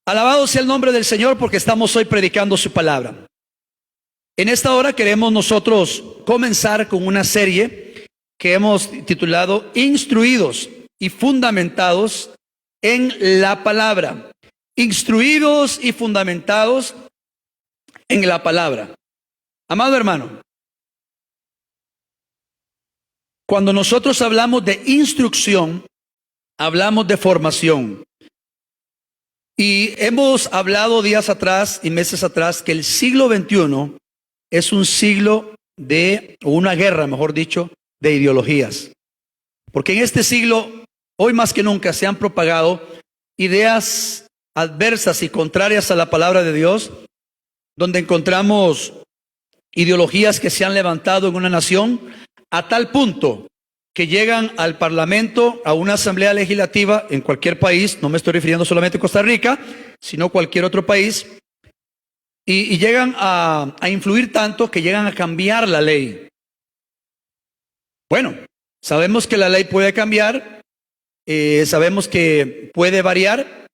Alabado sea el nombre del Señor, porque estamos hoy predicando su palabra. En esta hora queremos nosotros comenzar con una serie que hemos titulado Instruidos y Fundamentados en la Palabra. Instruidos y fundamentados en la palabra. Amado hermano, cuando nosotros hablamos de instrucción, hablamos de formación. Y hemos hablado días atrás y meses atrás que el siglo XXI es un siglo o una guerra, mejor dicho, de ideologías. Porque en este siglo, hoy más que nunca, se han propagado ideas adversas y contrarias a la palabra de Dios, donde encontramos ideologías que se han levantado en una nación a tal punto que llegan al parlamento, a una asamblea legislativa en cualquier país, no me estoy refiriendo solamente a Costa Rica, sino cualquier otro país, y llegan a influir tanto que llegan a cambiar la ley. Bueno, sabemos que la ley puede cambiar, sabemos que puede variar,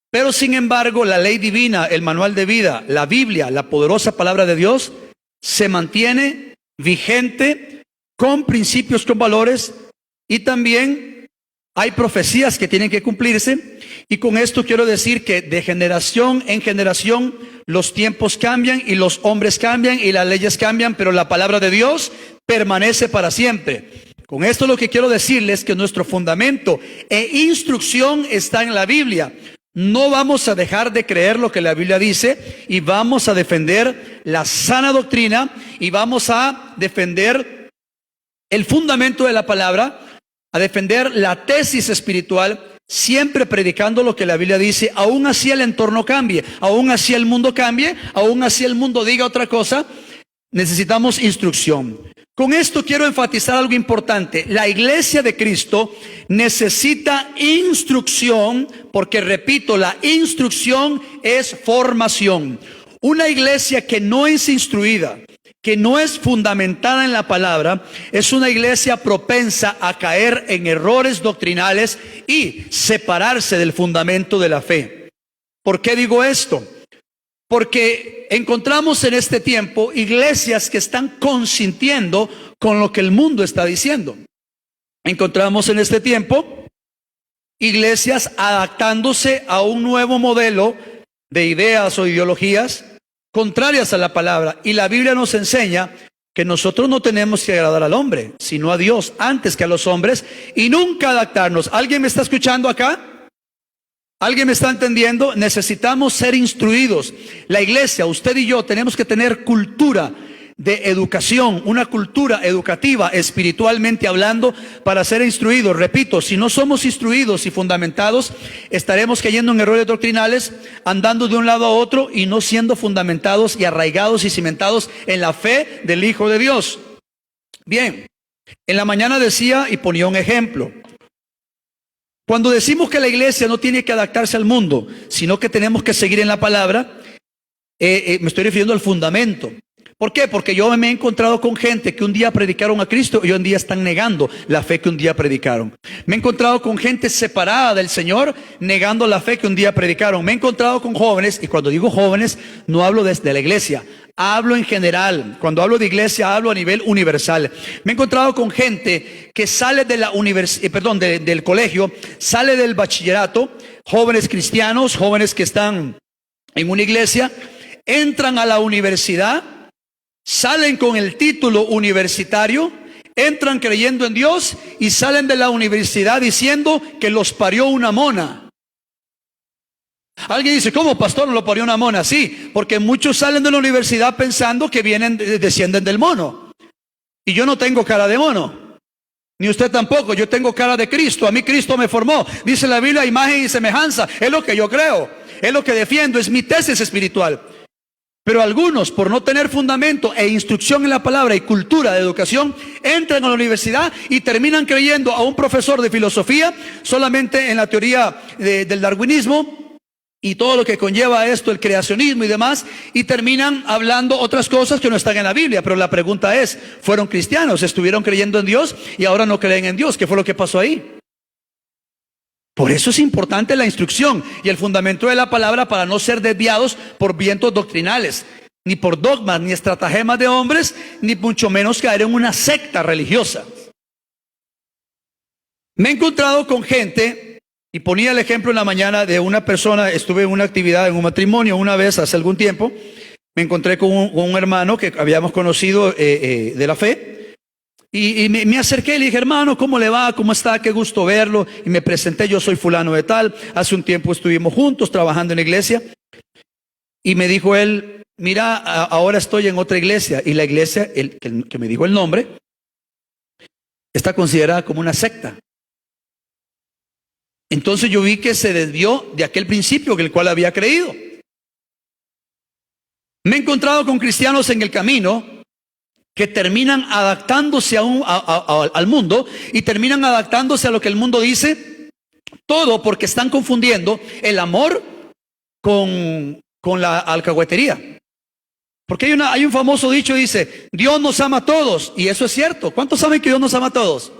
pero sin embargo la ley divina, el manual de vida, la Biblia, la poderosa palabra de Dios, se mantiene vigente, con principios, con valores, y también hay profecías que tienen que cumplirse. Y con esto quiero decir que de generación en generación los tiempos cambian y los hombres cambian y las leyes cambian, pero la palabra de Dios permanece para siempre. Con esto lo que quiero decirles es que nuestro fundamento e instrucción está en la Biblia. No vamos a dejar de creer lo que la Biblia dice y vamos a defender la sana doctrina y vamos a defender el fundamento de la palabra, a defender la tesis espiritual, siempre predicando lo que la Biblia dice, aún así el entorno cambie, aún así el mundo cambie, aún así el mundo diga otra cosa, necesitamos instrucción. Con esto quiero enfatizar algo importante. La iglesia de Cristo necesita instrucción, porque repito, la instrucción es formación. Una iglesia que no es instruida, que no es fundamentada en la palabra, es una iglesia propensa a caer en errores doctrinales y separarse del fundamento de la fe. ¿Por qué digo esto? Porque encontramos en este tiempo iglesias que están consintiendo con lo que el mundo está diciendo. Encontramos en este tiempo iglesias adaptándose a un nuevo modelo de ideas o ideologías contrarias a la palabra, y la Biblia nos enseña que nosotros no tenemos que agradar al hombre, sino a Dios antes que a los hombres, y nunca adaptarnos. ¿Alguien me está escuchando acá? ¿Alguien me está entendiendo? Necesitamos ser instruidos. La iglesia, usted y yo, tenemos que tener cultura de educación, una cultura educativa, espiritualmente hablando, para ser instruidos. Repito, si no somos instruidos y fundamentados, estaremos cayendo en errores doctrinales, andando de un lado a otro y no siendo fundamentados y arraigados y cimentados en la fe del Hijo de Dios. Bien, en la mañana decía y ponía un ejemplo. Cuando decimos que la iglesia no tiene que adaptarse al mundo, sino que tenemos que seguir en la palabra, me estoy refiriendo al fundamento. ¿Por qué? Porque yo me he encontrado con gente que un día predicaron a Cristo y hoy en día están negando la fe que un día predicaron. Me he encontrado con gente separada del Señor, negando la fe que un día predicaron. Me he encontrado con jóvenes, y cuando digo jóvenes, no hablo desde la iglesia, hablo en general. Cuando hablo de iglesia, hablo a nivel universal. Me he encontrado con gente que sale de la del colegio, sale del bachillerato, jóvenes cristianos, jóvenes que están en una iglesia, entran a la universidad, salen con el título universitario, entran creyendo en Dios y salen de la universidad diciendo que los parió una mona. Alguien dice, ¿cómo, pastor, lo parió una mona? Sí, porque muchos salen de la universidad pensando que descienden del mono. Y yo no tengo cara de mono, ni usted tampoco. Yo tengo cara de Cristo. A mí Cristo me formó. Dice la Biblia, imagen y semejanza. Es lo que yo creo, es lo que defiendo, es mi tesis espiritual. Pero algunos, por no tener fundamento e instrucción en la palabra y cultura de educación, entran a la universidad y terminan creyendo a un profesor de filosofía solamente en la teoría del darwinismo y todo lo que conlleva esto, el creacionismo y demás, y terminan hablando otras cosas que no están en la Biblia. Pero la pregunta es, ¿fueron cristianos? ¿Estuvieron creyendo en Dios y ahora no creen en Dios? ¿Qué fue lo que pasó ahí? Por eso es importante la instrucción y el fundamento de la palabra para no ser desviados por vientos doctrinales, ni por dogmas, ni estratagemas de hombres, ni mucho menos caer en una secta religiosa. Me he encontrado con gente, y ponía el ejemplo en la mañana de una persona. Estuve en una actividad, en un matrimonio una vez hace algún tiempo. Me encontré con un hermano que habíamos conocido de la fe. Y me acerqué y le dije: hermano, ¿cómo le va? ¿Cómo está? Qué gusto verlo. Y me presenté: yo soy fulano de tal. Hace un tiempo estuvimos juntos trabajando en la iglesia. Y me dijo él: mira, ahora estoy en otra iglesia. Y la iglesia, que me dijo el nombre, está considerada como una secta. Entonces yo vi que se desvió de aquel principio en el cual había creído. Me he encontrado con cristianos en el camino que terminan adaptándose al mundo y terminan adaptándose a lo que el mundo dice, todo porque están confundiendo el amor con la alcahuetería. Porque hay un famoso dicho, dice: Dios nos ama a todos, y eso es cierto. ¿Cuántos saben que Dios nos ama a todos?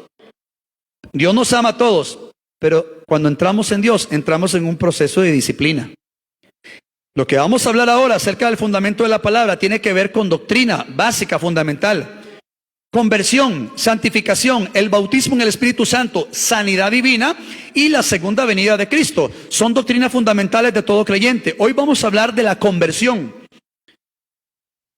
Dios nos ama a todos, pero cuando entramos en Dios, entramos en un proceso de disciplina. Lo que vamos a hablar ahora acerca del fundamento de la palabra tiene que ver con doctrina básica, fundamental. Conversión, santificación, el bautismo en el Espíritu Santo, sanidad divina y la segunda venida de Cristo. Son doctrinas fundamentales de todo creyente. Hoy vamos a hablar de la conversión.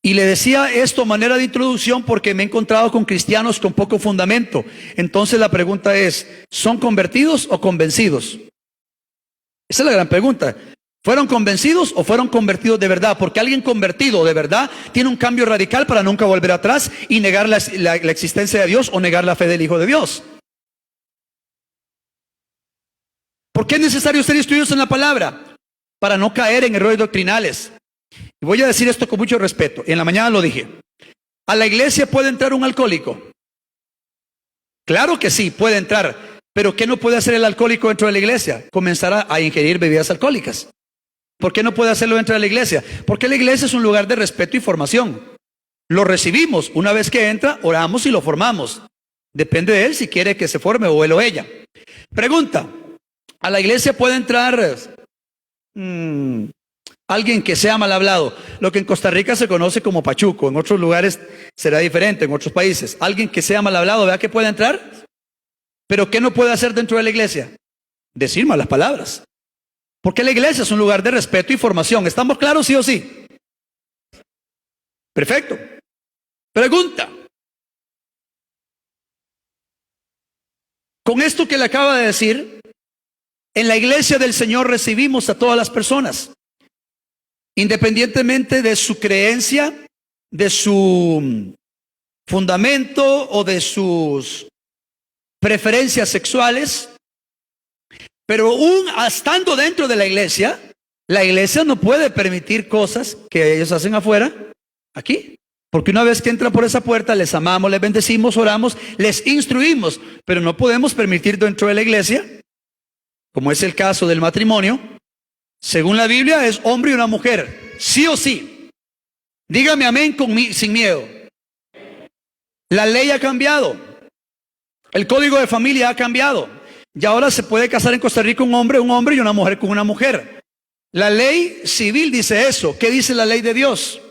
Y le decía esto a manera de introducción porque me he encontrado con cristianos con poco fundamento. Entonces la pregunta es: ¿son convertidos o convencidos? Esa es la gran pregunta. ¿Fueron convencidos o fueron convertidos de verdad? Porque alguien convertido de verdad tiene un cambio radical para nunca volver atrás y negar la existencia de Dios o negar la fe del Hijo de Dios. ¿Por qué es necesario ser instruidos en la palabra? Para no caer en errores doctrinales. Y voy a decir esto con mucho respeto. En la mañana lo dije. ¿A la iglesia puede entrar un alcohólico? Claro que sí, puede entrar. Pero ¿qué no puede hacer el alcohólico dentro de la iglesia? Comenzar a ingerir bebidas alcohólicas. ¿Por qué no puede hacerlo dentro de la iglesia? Porque la iglesia es un lugar de respeto y formación. Lo recibimos. Una vez que entra, oramos y lo formamos. Depende de él si quiere que se forme o él o ella. Pregunta: ¿a la iglesia puede entrar alguien que sea mal hablado? Lo que en Costa Rica se conoce como pachuco. En otros lugares será diferente, en otros países. Alguien que sea mal hablado, ¿vea que puede entrar? ¿Pero qué no puede hacer dentro de la iglesia? Decir malas palabras. Porque la iglesia es un lugar de respeto y formación. ¿Estamos claros, sí o sí? Perfecto. Pregunta: con esto que le acaba de decir, en la iglesia del Señor recibimos a todas las personas, independientemente de su creencia, de su fundamento o de sus preferencias sexuales. Pero aún estando dentro de la iglesia no puede permitir cosas que ellos hacen afuera, aquí. Porque una vez que entran por esa puerta, les amamos, les bendecimos, oramos, les instruimos. Pero no podemos permitir dentro de la iglesia, como es el caso del matrimonio, según la Biblia es hombre y una mujer, sí o sí. Dígame amén sin miedo. La ley ha cambiado. El código de familia ha cambiado. Y ahora se puede casar en Costa Rica un hombre y una mujer con una mujer. La ley civil dice eso. ¿Qué dice la ley de Dios?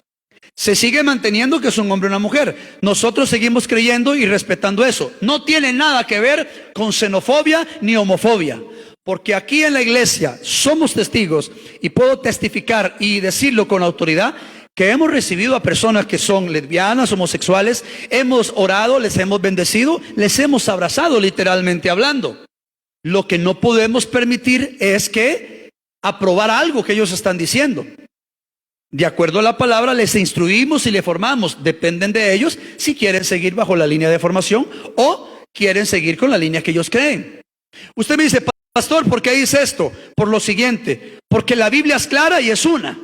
Se sigue manteniendo que es un hombre y una mujer. Nosotros seguimos creyendo y respetando eso. No tiene nada que ver con xenofobia ni homofobia. Porque aquí en la iglesia somos testigos y puedo testificar y decirlo con autoridad que hemos recibido a personas que son lesbianas, homosexuales, hemos orado, les hemos bendecido, les hemos abrazado literalmente hablando. Lo que no podemos permitir es que aprobar algo que ellos están diciendo. De acuerdo a la palabra, les instruimos y les formamos. Dependen de ellos si quieren seguir bajo la línea de formación o quieren seguir con la línea que ellos creen. Usted me dice: pastor, ¿por qué dice esto? Por lo siguiente: porque la Biblia es clara y es una.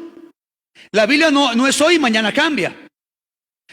La Biblia no es hoy y mañana cambia.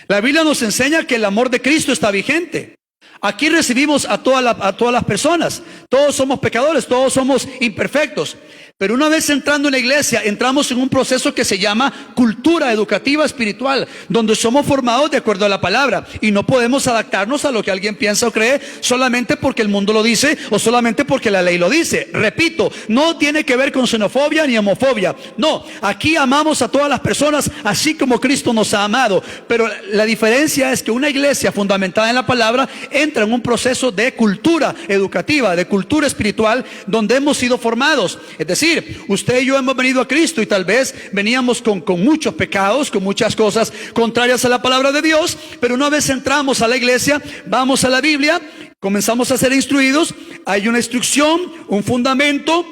La Biblia nos enseña que el amor de Cristo está vigente. Aquí recibimos a todas las personas. Todos somos pecadores, todos somos imperfectos. Pero una vez entrando en la iglesia, entramos en un proceso que se llama cultura educativa espiritual, donde somos formados de acuerdo a la palabra y no podemos adaptarnos a lo que alguien piensa o cree solamente porque el mundo lo dice o solamente porque la ley lo dice. Repito, no tiene que ver con xenofobia ni homofobia. No, aquí amamos a todas las personas así como Cristo nos ha amado. Pero la diferencia es que una iglesia fundamentada en la palabra entra en un proceso de cultura educativa, de cultura espiritual, donde hemos sido formados. Es decir, usted y yo hemos venido a Cristo y tal vez veníamos con muchos pecados, con muchas cosas contrarias a la palabra de Dios, pero una vez entramos a la iglesia, vamos a la Biblia, comenzamos a ser instruidos, hay una instrucción, un fundamento,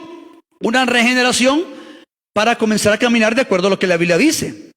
una regeneración para comenzar a caminar de acuerdo a lo que la Biblia dice.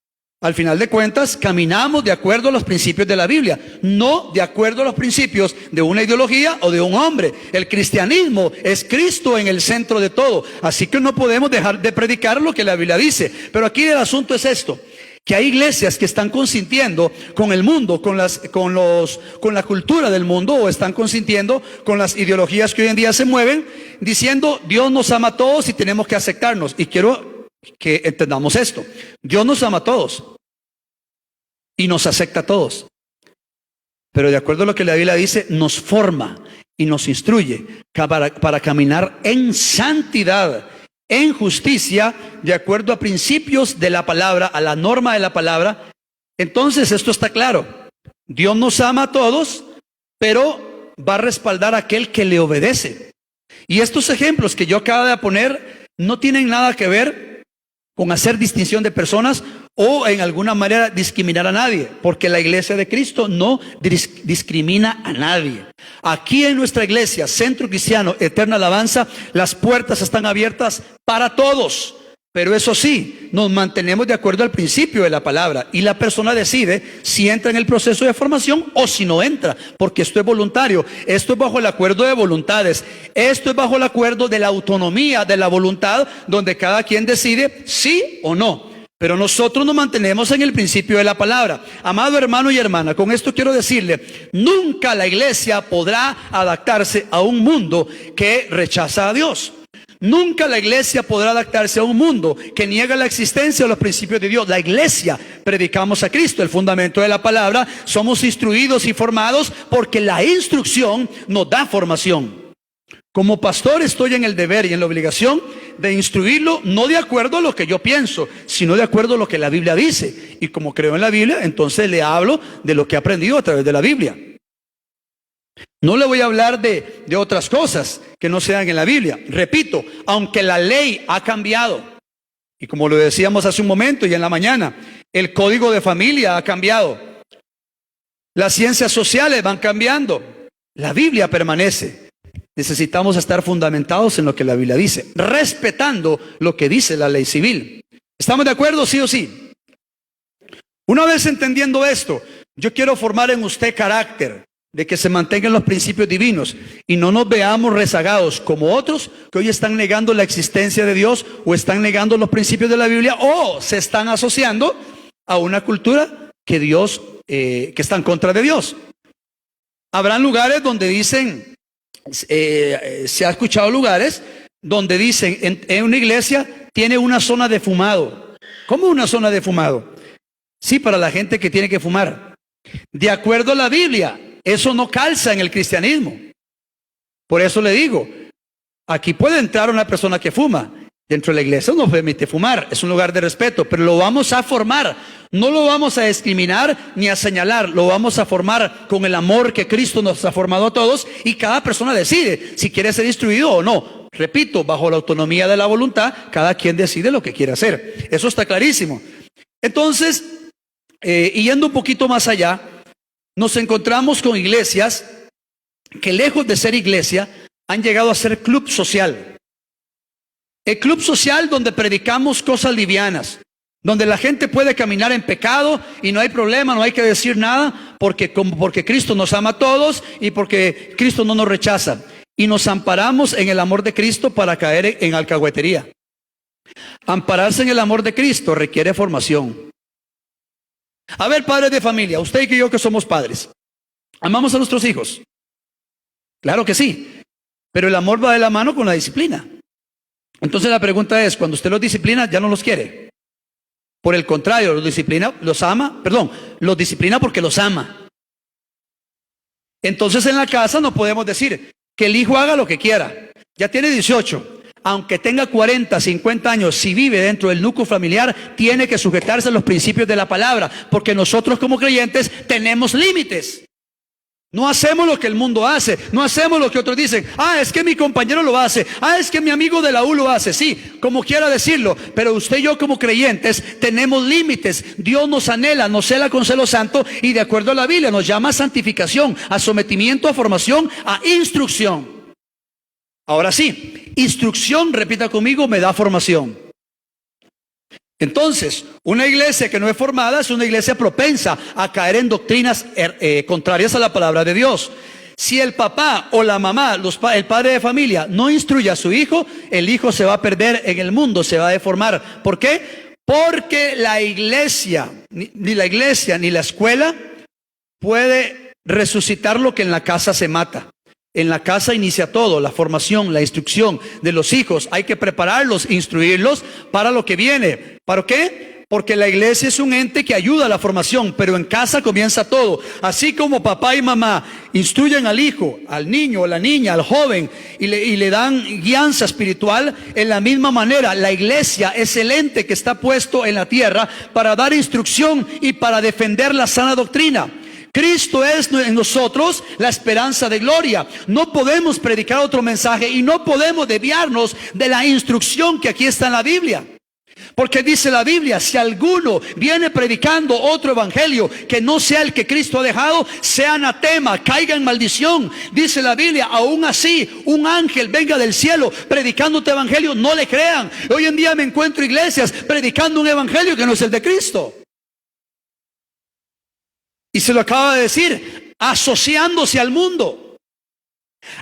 Al final de cuentas, caminamos de acuerdo a los principios de la Biblia, no de acuerdo a los principios de una ideología o de un hombre. El cristianismo es Cristo en el centro de todo, así que no podemos dejar de predicar lo que la Biblia dice. Pero aquí el asunto es esto, que hay iglesias que están consintiendo con el mundo, con la cultura del mundo, o están consintiendo con las ideologías que hoy en día se mueven, diciendo Dios nos ama a todos y tenemos que aceptarnos. Y quiero que entendamos esto: Dios nos ama a todos y nos acepta a todos, pero de acuerdo a lo que la Biblia dice, nos forma y nos instruye para caminar en santidad, en justicia, de acuerdo a principios de la palabra, a la norma de la palabra. Entonces esto está claro: Dios nos ama a todos, pero va a respaldar a aquel que le obedece. Y estos ejemplos que yo acabo de poner no tienen nada que ver con hacer distinción de personas o en alguna manera discriminar a nadie, porque la iglesia de Cristo no discrimina a nadie. Aquí en nuestra iglesia, Centro Cristiano Eterna Alabanza, las puertas están abiertas para todos, pero eso sí, nos mantenemos de acuerdo al principio de la palabra y la persona decide si entra en el proceso de formación o si no entra, porque esto es voluntario. Esto es bajo el acuerdo de voluntades, esto es bajo el acuerdo de la autonomía de la voluntad, donde cada quien decide sí o no. Pero nosotros nos mantenemos en el principio de la palabra. Amado hermano y hermana, con esto quiero decirle: nunca la iglesia podrá adaptarse a un mundo que rechaza a Dios. Nunca la iglesia podrá adaptarse a un mundo que niega la existencia de los principios de Dios. La iglesia predicamos a Cristo, el fundamento de la palabra. Somos instruidos y formados porque la instrucción nos da formación. Como pastor estoy en el deber y en la obligación de instruirlo, no de acuerdo a lo que yo pienso, sino de acuerdo a lo que la Biblia dice. Y como creo en la Biblia, entonces le hablo de lo que he aprendido a través de la Biblia. No le voy a hablar de otras cosas que no sean en la Biblia. Repito, aunque la ley ha cambiado, y como lo decíamos hace un momento y en la mañana, el código de familia ha cambiado, las ciencias sociales van cambiando, la Biblia permanece. Necesitamos estar fundamentados en lo que la Biblia dice, respetando lo que dice la ley civil. ¿Estamos de acuerdo, sí o sí? Una vez entendiendo esto, yo quiero formar en usted carácter, de que se mantengan los principios divinos y no nos veamos rezagados como otros que hoy están negando la existencia de Dios o están negando los principios de la Biblia o se están asociando a una cultura que está en contra de Dios. Habrán lugares donde dicen, se ha escuchado lugares donde dicen en una iglesia tiene una zona de fumado. ¿Cómo una zona de fumado? Sí, para la gente que tiene que fumar. De acuerdo a la Biblia, eso no calza en el cristianismo. Por eso le digo, aquí puede entrar una persona que fuma. Dentro de la iglesia no permite fumar, es un lugar de respeto, pero lo vamos a formar. No lo vamos a discriminar ni a señalar, lo vamos a formar con el amor que Cristo nos ha formado a todos y cada persona decide si quiere ser instruido o no. Repito, bajo la autonomía de la voluntad, cada quien decide lo que quiere hacer. Eso está clarísimo. Entonces, y yendo un poquito más allá, nos encontramos con iglesias que lejos de ser iglesia han llegado a ser club social. El club social donde predicamos cosas livianas, donde la gente puede caminar en pecado y no hay problema, no hay que decir nada, porque Cristo nos ama a todos y porque Cristo no nos rechaza. Y nos amparamos en el amor de Cristo para caer en alcahuetería. Ampararse en el amor de Cristo requiere formación. A ver, padres de familia, usted y yo que somos padres, ¿amamos a nuestros hijos? Claro que sí, pero el amor va de la mano con la disciplina. Entonces la pregunta es, cuando usted los disciplina, ya no los quiere. Por el contrario, los disciplina, los disciplina porque los ama. Entonces en la casa no podemos decir que el hijo haga lo que quiera. Ya tiene 18. Aunque tenga 40, 50 años, si vive dentro del núcleo familiar, tiene que sujetarse a los principios de la palabra, porque nosotros como creyentes tenemos límites. No hacemos lo que el mundo hace, no hacemos lo que otros dicen. Es que mi compañero lo hace, es que mi amigo de la U lo hace. Sí, como quiera decirlo, pero usted y yo como creyentes tenemos límites. Dios nos anhela, nos cela con celo santo, y de acuerdo a la Biblia nos llama a santificación, a sometimiento, a formación, a instrucción. Ahora sí, instrucción, repita conmigo, me da formación. Entonces, una iglesia que no es formada es una iglesia propensa a caer en doctrinas contrarias a la palabra de Dios. Si el papá o la mamá, el padre de familia, no instruye a su hijo, el hijo se va a perder en el mundo, se va a deformar. ¿Por qué? Porque la iglesia, ni la iglesia ni la escuela puede resucitar lo que en la casa se mata. En la casa inicia todo, la formación, la instrucción de los hijos. Hay que prepararlos, instruirlos para lo que viene. ¿Para qué? Porque la iglesia es un ente que ayuda a la formación, pero en casa comienza todo. Así como papá y mamá instruyen al hijo, al niño, a la niña, al joven, y le dan guianza espiritual, en la misma manera la iglesia es el ente que está puesto en la tierra para dar instrucción y para defender la sana doctrina. Cristo es en nosotros la esperanza de gloria. No podemos predicar otro mensaje y no podemos desviarnos de la instrucción que aquí está en la Biblia. Porque dice la Biblia, si alguno viene predicando otro evangelio que no sea el que Cristo ha dejado, sea anatema, caiga en maldición. Dice la Biblia, aún así, un ángel venga del cielo predicando este evangelio, no le crean. Hoy en día me encuentro iglesias predicando un evangelio que no es el de Cristo. Y se lo acaba de decir, asociándose al mundo,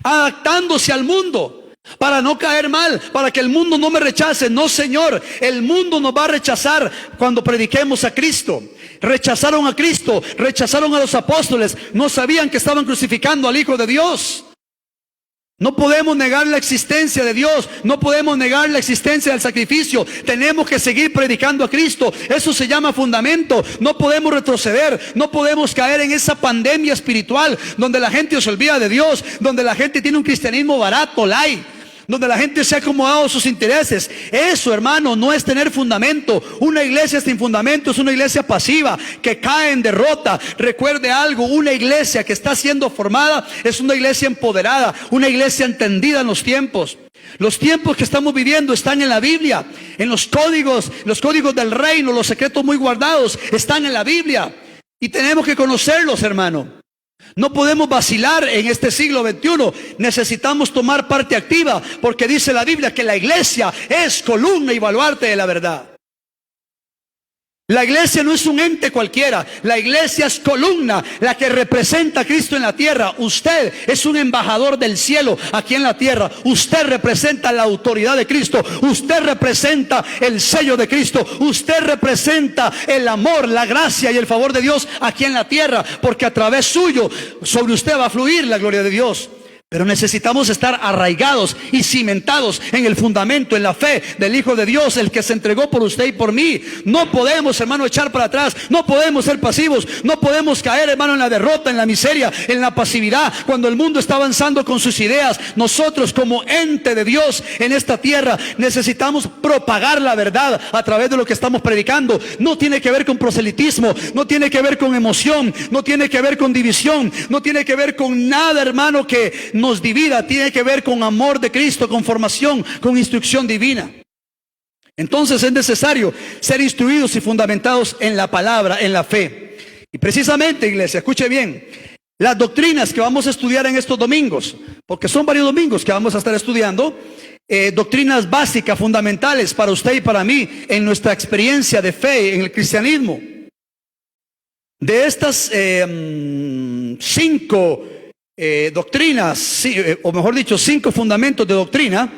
adaptándose al mundo, para no caer mal, para que el mundo no me rechace. No, Señor, el mundo nos va a rechazar cuando prediquemos a Cristo. Rechazaron a Cristo, rechazaron a los apóstoles, no sabían que estaban crucificando al Hijo de Dios. No podemos negar la existencia de Dios, no podemos negar la existencia del sacrificio. Tenemos que seguir predicando a Cristo. Eso se llama fundamento. No podemos retroceder, no podemos caer en esa pandemia espiritual donde la gente se olvida de Dios, donde la gente tiene un cristianismo barato, light, donde la gente se ha acomodado a sus intereses. Eso, hermano, no es tener fundamento. Una iglesia sin fundamento es una iglesia pasiva que cae en derrota. Recuerde algo, una iglesia que está siendo formada es una iglesia empoderada, una iglesia entendida en los tiempos. Los tiempos que estamos viviendo están en la Biblia, en los códigos del reino, los secretos muy guardados están en la Biblia. Y tenemos que conocerlos, hermano. No podemos vacilar en este siglo XXI. Necesitamos tomar parte activa, porque dice la Biblia que la iglesia es columna y baluarte de la verdad. La iglesia no es un ente cualquiera. La iglesia es columna, la que representa a Cristo en la tierra. Usted es un embajador del cielo aquí en la tierra. Usted representa la autoridad de Cristo. Usted representa el sello de Cristo. Usted representa el amor, la gracia y el favor de Dios aquí en la tierra, porque a través suyo, sobre usted va a fluir la gloria de Dios. Pero necesitamos estar arraigados y cimentados en el fundamento, en la fe del Hijo de Dios, el que se entregó por usted y por mí. No podemos, hermano, echar para atrás. No podemos ser pasivos. No podemos caer, hermano, en la derrota, en la miseria, en la pasividad. Cuando el mundo está avanzando con sus ideas, nosotros como ente de Dios en esta tierra necesitamos propagar la verdad a través de lo que estamos predicando. No tiene que ver con proselitismo, no tiene que ver con emoción, no tiene que ver con división, no tiene que ver con nada, hermano, que nos divida. Tiene que ver con amor de Cristo, con formación, con instrucción divina. Entonces es necesario ser instruidos y fundamentados en la palabra, en la fe. Y precisamente, iglesia, escuche bien, las doctrinas que vamos a estudiar en estos domingos, porque son varios domingos que vamos a estar estudiando, doctrinas básicas, fundamentales para usted y para mí en nuestra experiencia de fe en el cristianismo. De estas 5 doctrinas, o mejor dicho, 5 fundamentos de doctrina,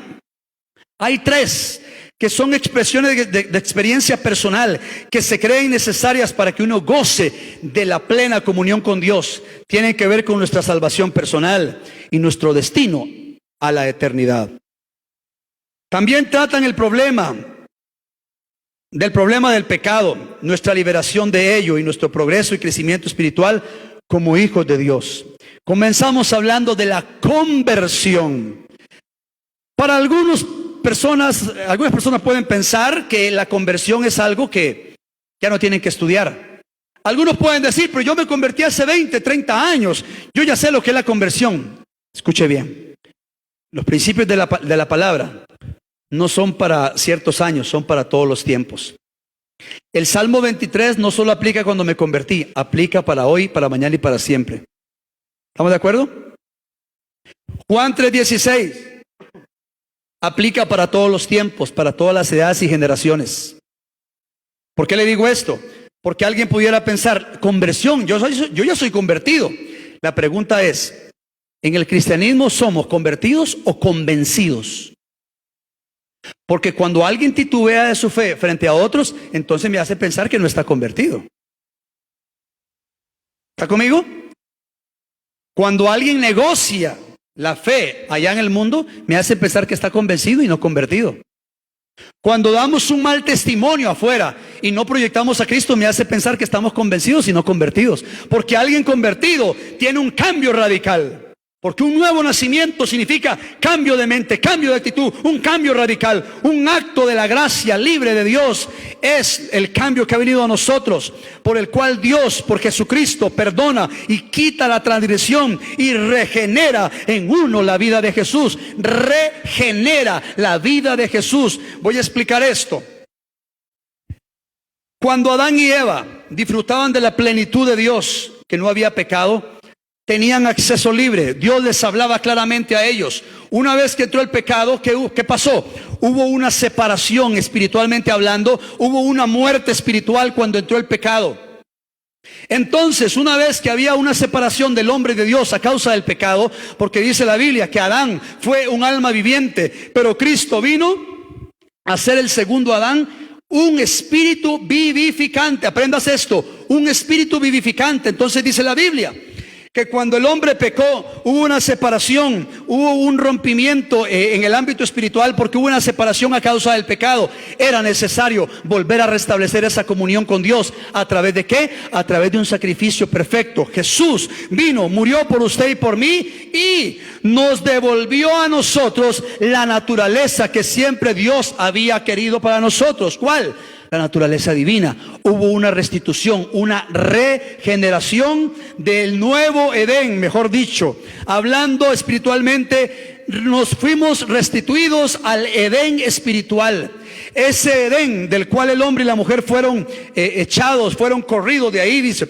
hay 3 que son expresiones de experiencia personal, que se creen necesarias para que uno goce de la plena comunión con Dios. Tienen que ver con nuestra salvación personal y nuestro destino a la eternidad. También tratan el problema del pecado, nuestra liberación de ello y nuestro progreso y crecimiento espiritual como hijos de Dios. Comenzamos hablando de la conversión. Para algunas personas pueden pensar que la conversión es algo que ya no tienen que estudiar. Algunos pueden decir, pero yo me convertí hace 20, 30 años, yo ya sé lo que es la conversión. Escuche bien, los principios de la palabra no son para ciertos años, son para todos los tiempos. El Salmo 23 no solo aplica cuando me convertí, aplica para hoy, para mañana y para siempre. ¿Estamos de acuerdo? Juan 3:16 aplica para todos los tiempos, para todas las edades y generaciones. ¿Por qué le digo esto? Porque alguien pudiera pensar, conversión, yo ya soy convertido. La pregunta es, ¿en el cristianismo somos convertidos o convencidos? Porque cuando alguien titubea de su fe frente a otros, entonces me hace pensar que no está convertido. ¿Está conmigo? Cuando alguien negocia la fe allá en el mundo, me hace pensar que está convencido y no convertido. Cuando damos un mal testimonio afuera y no proyectamos a Cristo, me hace pensar que estamos convencidos y no convertidos. Porque alguien convertido tiene un cambio radical. Porque un nuevo nacimiento significa cambio de mente, cambio de actitud, un cambio radical, un acto de la gracia libre de Dios. Es el cambio que ha venido a nosotros, por el cual Dios, por Jesucristo, perdona y quita la transgresión y regenera en uno la vida de Jesús. Regenera la vida de Jesús. Voy a explicar esto. Cuando Adán y Eva disfrutaban de la plenitud de Dios, que no había pecado, tenían acceso libre. Dios les hablaba claramente a ellos. Una vez que entró el pecado, ¿qué pasó? Hubo una separación espiritualmente hablando. Hubo una muerte espiritual cuando entró el pecado. Entonces, una vez que había una separación del hombre y de Dios a causa del pecado, porque dice la Biblia que Adán fue un alma viviente, pero Cristo vino a ser el segundo Adán, un espíritu vivificante. Aprendas esto, un espíritu vivificante. Entonces dice la Biblia que cuando el hombre pecó, hubo una separación, hubo un rompimiento en el ámbito espiritual, porque hubo una separación a causa del pecado. Era necesario volver a restablecer esa comunión con Dios. ¿A través de qué? A través de un sacrificio perfecto. Jesús vino, murió por usted y por mí, y nos devolvió a nosotros la naturaleza que siempre Dios había querido para nosotros. ¿Cuál? La naturaleza divina. Hubo una restitución, una regeneración del nuevo Edén, mejor dicho. Hablando espiritualmente, nos fuimos restituidos al Edén espiritual. Ese Edén del cual el hombre y la mujer fueron echados, fueron corridos de ahí, dice,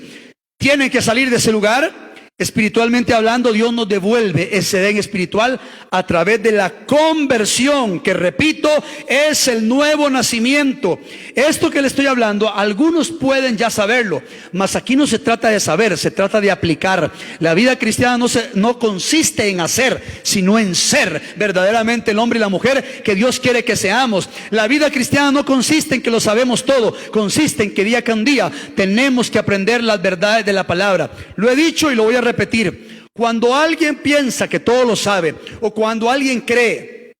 tienen que salir de ese lugar. Espiritualmente hablando, Dios nos devuelve ese Edén espiritual a través de la conversión, que repito, es el nuevo nacimiento. Esto que le estoy hablando, algunos pueden ya saberlo, mas aquí no se trata de saber, se trata de aplicar. La vida cristiana no consiste en hacer, sino en ser verdaderamente el hombre y la mujer que Dios quiere que seamos. La vida cristiana no consiste en que lo sabemos todo, consiste en que día con día tenemos que aprender las verdades de la palabra. Lo he dicho y lo voy a repetir. Cuando alguien piensa que todo lo sabe, o cuando alguien cree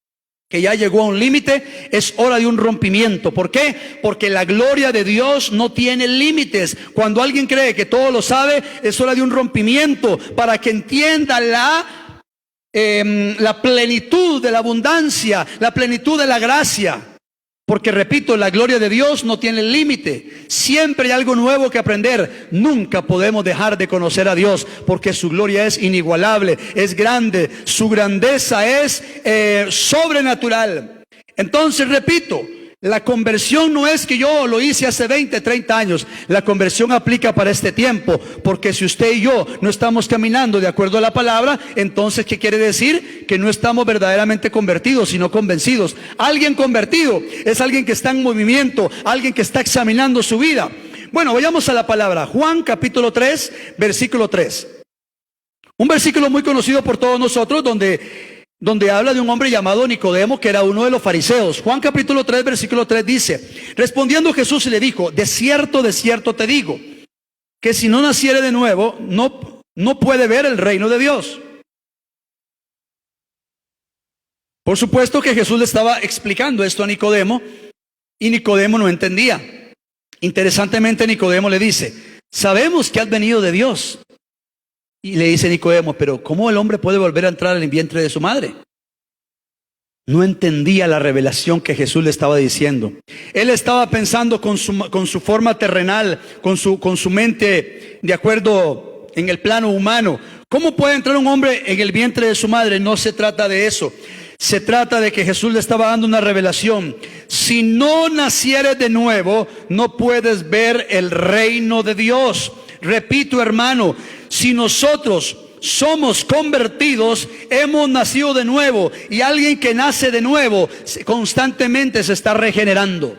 que ya llegó a un límite, es hora de un rompimiento. ¿Por qué? Porque la gloria de Dios no tiene límites. Cuando alguien cree que todo lo sabe, es hora de un rompimiento para que entienda la plenitud de la abundancia, la plenitud de la gracia. Porque repito, la gloria de Dios no tiene límite. Siempre hay algo nuevo que aprender. Nunca podemos dejar de conocer a Dios, porque su gloria es inigualable, es grande, su grandeza es sobrenatural. Entonces repito, la conversión no es que yo lo hice hace 20, 30 años. La conversión aplica para este tiempo, porque si usted y yo no estamos caminando de acuerdo a la palabra, entonces ¿qué quiere decir? Que no estamos verdaderamente convertidos, sino convencidos. Alguien convertido es alguien que está en movimiento, alguien que está examinando su vida. Bueno, vayamos a la palabra. Juan capítulo 3, versículo 3. Un versículo muy conocido por todos nosotros, donde habla de un hombre llamado Nicodemo, que era uno de los fariseos. Juan capítulo 3, versículo 3 dice: respondiendo Jesús le dijo, de cierto te digo, que si no naciere de nuevo, no puede ver el reino de Dios. Por supuesto que Jesús le estaba explicando esto a Nicodemo y Nicodemo no entendía. Interesantemente, Nicodemo le dice: sabemos que has venido de Dios. Y le dice Nicodemo: pero ¿cómo el hombre puede volver a entrar en el vientre de su madre? No entendía la revelación que Jesús le estaba diciendo. Él estaba pensando con su forma terrenal, con su mente de acuerdo en el plano humano. ¿Cómo puede entrar un hombre en el vientre de su madre? No se trata de eso. Se trata de que Jesús le estaba dando una revelación. Si no nacieres de nuevo, no puedes ver el reino de Dios. Repito, hermano, si nosotros somos convertidos, hemos nacido de nuevo, y alguien que nace de nuevo constantemente se está regenerando.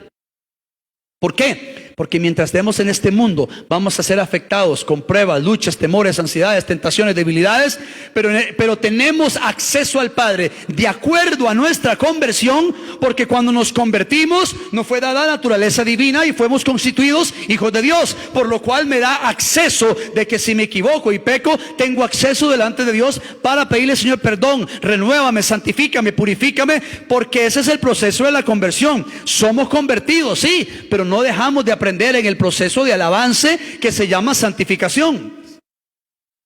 ¿Por qué? Porque mientras estemos en este mundo vamos a ser afectados con pruebas, luchas, temores, ansiedades, tentaciones, debilidades, pero tenemos acceso al Padre de acuerdo a nuestra conversión, porque cuando nos convertimos nos fue dada naturaleza divina y fuimos constituidos hijos de Dios, por lo cual me da acceso de que si me equivoco y peco, tengo acceso delante de Dios para pedirle: Señor, perdón, renuévame, santifícame, purifícame, porque ese es el proceso de la conversión. Somos convertidos, sí, pero no dejamos de aprender en el proceso de avance que se llama santificación.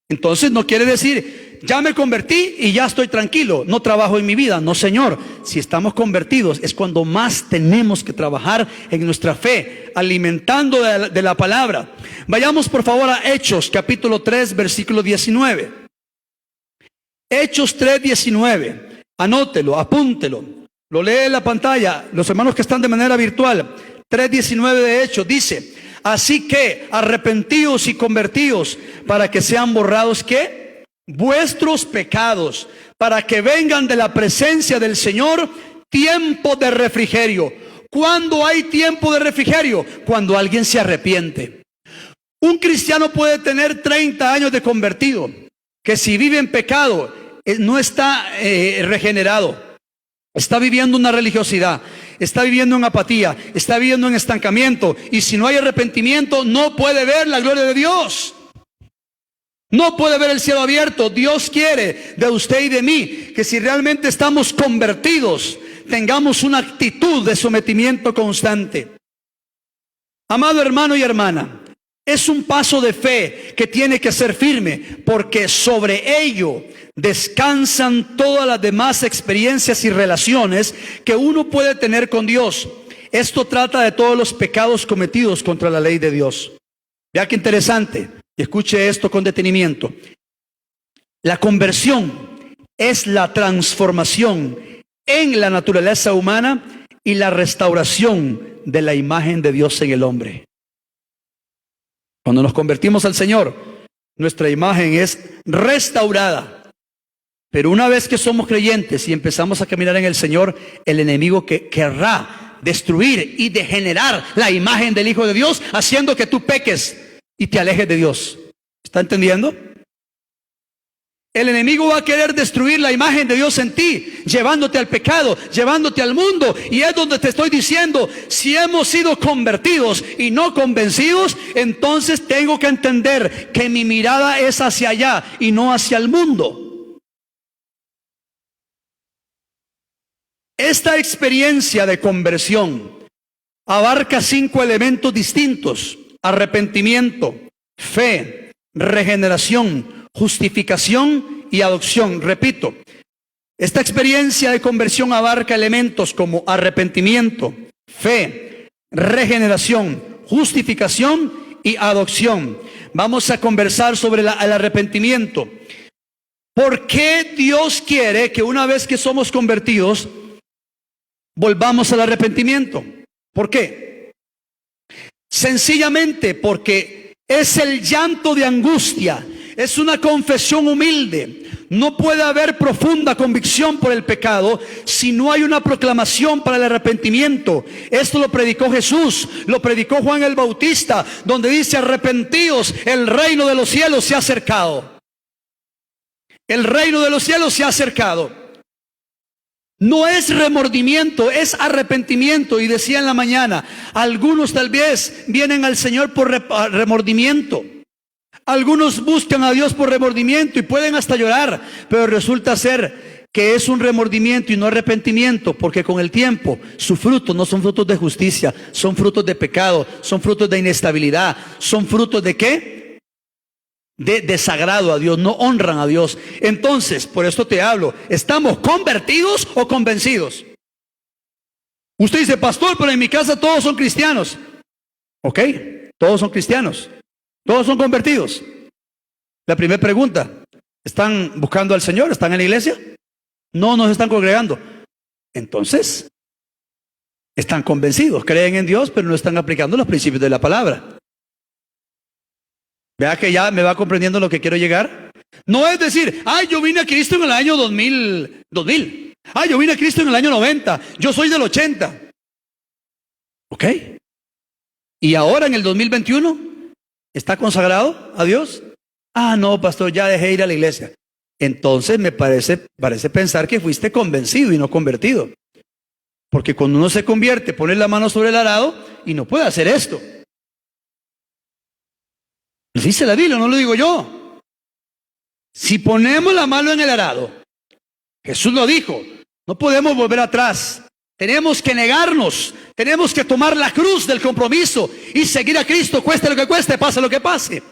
Entonces no quiere decir: ya me convertí y ya estoy tranquilo, no trabajo en mi vida. No, Señor, si estamos convertidos es cuando más tenemos que trabajar en nuestra fe, alimentando de la palabra. Vayamos por favor a Hechos capítulo 3 versículo 19. Hechos 3:19. Anótelo, apúntelo, lo lee en la pantalla, los hermanos que están de manera virtual. 3:19 de Hechos dice: así que arrepentíos y convertíos para que sean borrados, ¿qué? Vuestros pecados, para que vengan de la presencia del Señor tiempo de refrigerio. ¿Cuándo hay tiempo de refrigerio? Cuando alguien se arrepiente. Un cristiano puede tener 30 años de convertido, que si vive en pecado no está regenerado, está viviendo una religiosidad, está viviendo en apatía, está viviendo en estancamiento, y si no hay arrepentimiento no puede ver la gloria de Dios, no puede ver el cielo abierto. Dios quiere de usted y de mí que si realmente estamos convertidos tengamos una actitud de sometimiento constante. Amado hermano y hermana, es un paso de fe que tiene que ser firme, porque sobre ello descansan todas las demás experiencias y relaciones que uno puede tener con Dios. Esto trata de todos los pecados cometidos contra la ley de Dios. Vea qué interesante, y escuche esto con detenimiento. La conversión es la transformación en la naturaleza humana y la restauración de la imagen de Dios en el hombre. Cuando nos convertimos al Señor, nuestra imagen es restaurada. Pero una vez que somos creyentes y empezamos a caminar en el Señor, el enemigo querrá destruir y degenerar la imagen del Hijo de Dios, haciendo que tú peques y te alejes de Dios. ¿Está entendiendo? El enemigo va a querer destruir la imagen de Dios en ti, llevándote al pecado, llevándote al mundo. Y es donde te estoy diciendo: si hemos sido convertidos y no convencidos, entonces tengo que entender que mi mirada es hacia allá y no hacia el mundo. Esta experiencia de conversión abarca 5 elementos distintos: arrepentimiento, fe, regeneración, justificación y adopción. Repito, esta experiencia de conversión abarca elementos como arrepentimiento, fe, regeneración, justificación y adopción. Vamos a conversar sobre el arrepentimiento. ¿Por qué Dios quiere que una vez que somos convertidos volvamos al arrepentimiento? ¿Por qué? Sencillamente porque es el llanto de angustia, es una confesión humilde. No puede haber profunda convicción por el pecado si no hay una proclamación para el arrepentimiento. Esto lo predicó Jesús, lo predicó Juan el Bautista, donde dice: arrepentíos, el reino de los cielos se ha acercado. El reino de los cielos se ha acercado. No es remordimiento, es arrepentimiento. Y decía en la mañana, algunos tal vez vienen al Señor por remordimiento. Algunos buscan a Dios por remordimiento y pueden hasta llorar, pero resulta ser que es un remordimiento y no arrepentimiento, porque con el tiempo sus frutos no son frutos de justicia, son frutos de pecado, son frutos de inestabilidad, son frutos de ¿qué? De desagrado a Dios, no honran a Dios. Entonces, por esto te hablo, ¿estamos convertidos o convencidos? Usted dice, pastor, pero en mi casa todos son cristianos. Ok, todos son cristianos, todos son convertidos. La primera pregunta, ¿están buscando al Señor? ¿Están en la iglesia? No nos están congregando. Entonces, están convencidos, creen en Dios, pero no están aplicando los principios de la palabra. Vea que ya me va comprendiendo lo que quiero llegar. No es decir, ay, yo vine a Cristo en el año 2000. Ay, yo vine a Cristo en el año 90. Yo soy del 80. Ok. ¿Y ahora en el 2021? ¿Está consagrado a Dios? Ah, no, pastor, ya dejé ir a la iglesia. Entonces me parece pensar que fuiste convencido y no convertido. Porque cuando uno se convierte, pone la mano sobre el arado y no puede hacer esto. Dice la Biblia, no lo digo yo. Si ponemos la mano en el arado, Jesús lo dijo, no podemos volver atrás. Tenemos que negarnos, tenemos que tomar la cruz del compromiso y seguir a Cristo, cueste lo que cueste, pase lo que pase.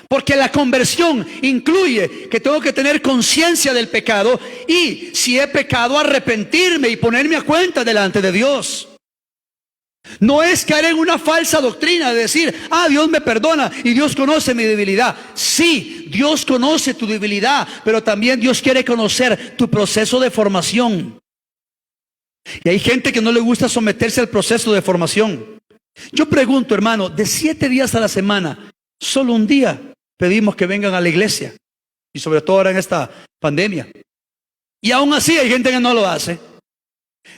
Porque la conversión incluye que tengo que tener conciencia del pecado y, si he pecado, arrepentirme y ponerme a cuenta delante de Dios. No es caer en una falsa doctrina de decir, ah, Dios me perdona y Dios conoce mi debilidad. Sí, Dios conoce tu debilidad, pero también Dios quiere conocer tu proceso de formación. Y hay gente que no le gusta someterse al proceso de formación. Yo pregunto, hermano, de 7 días a la semana, solo un día pedimos que vengan a la iglesia. Y sobre todo ahora en esta pandemia. Y aún así hay gente que no lo hace.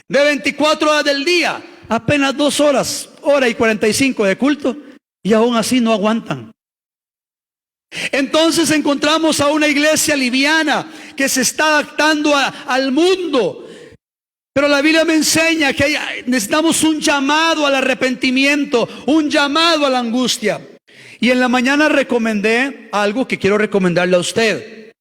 De 24 horas del día, apenas 2 horas, hora y 45 de culto. Y aún así no aguantan. Entonces encontramos a una iglesia liviana que se está adaptando al mundo. Pero la Biblia me enseña que necesitamos un llamado al arrepentimiento, un llamado a la angustia. Y en la mañana recomendé algo que quiero recomendarle a usted.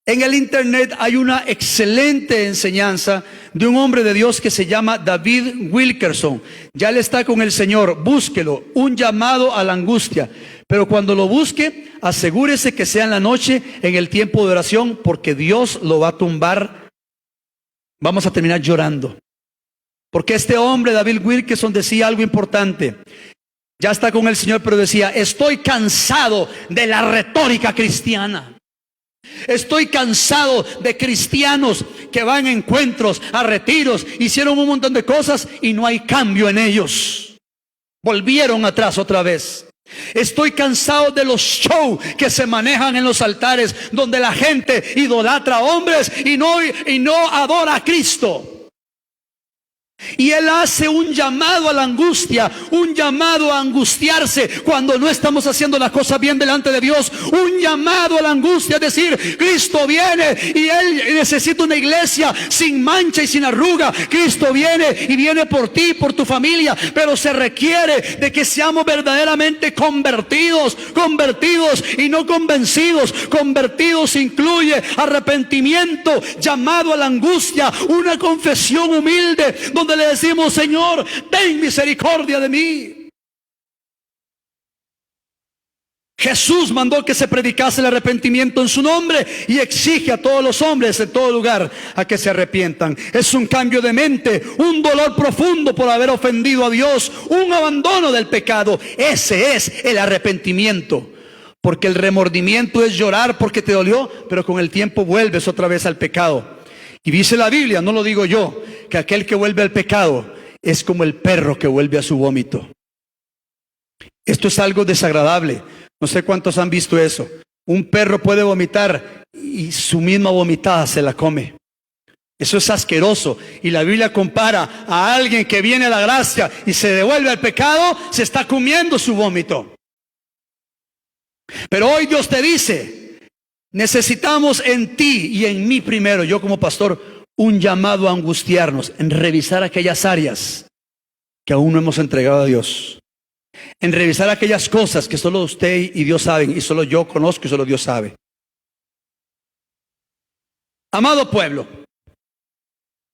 En el internet hay una excelente enseñanza de un hombre de Dios que se llama David Wilkerson. Ya él está con el Señor, búsquelo, un llamado a la angustia. Pero cuando lo busque, asegúrese que sea en la noche, en el tiempo de oración, porque Dios lo va a tumbar. Vamos a terminar llorando. Porque este hombre, David Wilkerson, decía algo importante. Ya está con el Señor, pero decía, estoy cansado de la retórica cristiana. Estoy cansado de cristianos que van a encuentros, a retiros, hicieron un montón de cosas y no hay cambio en ellos. Volvieron atrás otra vez. Estoy cansado de los shows que se manejan en los altares, donde la gente idolatra a hombres y no adora a Cristo. Y él hace un llamado a la angustia, un llamado a angustiarse cuando no estamos haciendo las cosas bien delante de Dios, un llamado a la angustia, es decir, Cristo viene y él necesita una iglesia sin mancha y sin arruga. Cristo viene y viene por ti, por tu familia, pero se requiere de que seamos verdaderamente convertidos y no convencidos. Convertidos incluye arrepentimiento, llamado a la angustia, una confesión humilde donde le decimos, Señor, ten misericordia de mí. Jesús mandó que se predicase el arrepentimiento en su nombre y exige a todos los hombres en todo lugar a que se arrepientan. Es un cambio de mente, un dolor profundo por haber ofendido a Dios, un abandono del pecado. Ese es el arrepentimiento. Porque el remordimiento es llorar porque te dolió, pero con el tiempo vuelves otra vez al pecado. Y dice la Biblia, no lo digo yo, que aquel que vuelve al pecado es como el perro que vuelve a su vómito. Esto es algo desagradable. No sé cuántos han visto eso. Un perro puede vomitar y su misma vomitada se la come. Eso es asqueroso. Y la Biblia compara a alguien que viene a la gracia y se devuelve al pecado, se está comiendo su vómito. Pero hoy Dios te dice, necesitamos en ti y en mí primero, yo como pastor, un llamado a angustiarnos, en revisar aquellas áreas que aún no hemos entregado a Dios. En revisar aquellas cosas que solo usted y Dios saben, y solo yo conozco y solo Dios sabe. Amado pueblo,